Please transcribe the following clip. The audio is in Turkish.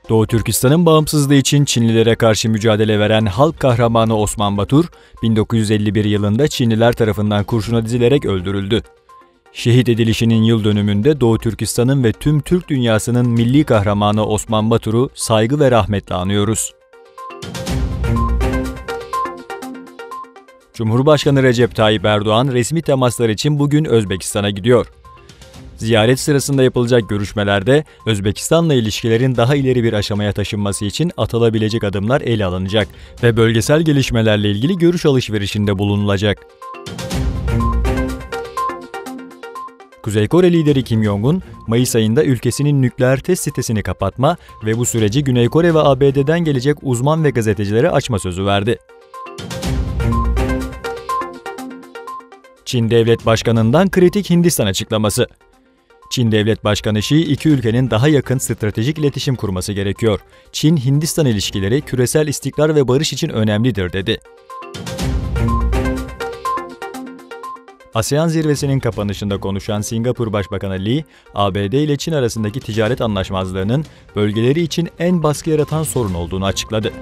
Doğu Türkistan'ın bağımsızlığı için Çinlilere karşı mücadele veren halk kahramanı Osman Batur, 1951 yılında Çinliler tarafından kurşuna dizilerek öldürüldü. Şehit edilişinin yıl dönümünde Doğu Türkistan'ın ve tüm Türk dünyasının milli kahramanı Osman Batur'u saygı ve rahmetle anıyoruz. Cumhurbaşkanı Recep Tayyip Erdoğan resmi temaslar için bugün Özbekistan'a gidiyor. Ziyaret sırasında yapılacak görüşmelerde Özbekistan'la ilişkilerin daha ileri bir aşamaya taşınması için atılabilecek adımlar ele alınacak ve bölgesel gelişmelerle ilgili görüş alışverişinde bulunulacak. Kuzey Kore lideri Kim Jong-un, Mayıs ayında ülkesinin nükleer test sitesini kapatma ve bu süreci Güney Kore ve ABD'den gelecek uzman ve gazetecilere açma sözü verdi. Çin Devlet Başkanı'ndan kritik Hindistan açıklaması. Çin Devlet Başkanı Xi, iki ülkenin daha yakın stratejik iletişim kurması gerekiyor. Çin-Hindistan ilişkileri küresel istikrar ve barış için önemlidir, dedi. ASEAN zirvesinin kapanışında konuşan Singapur Başbakanı Lee, ABD ile Çin arasındaki ticaret anlaşmazlığının bölgeleri için en baskı yaratan sorun olduğunu açıkladı.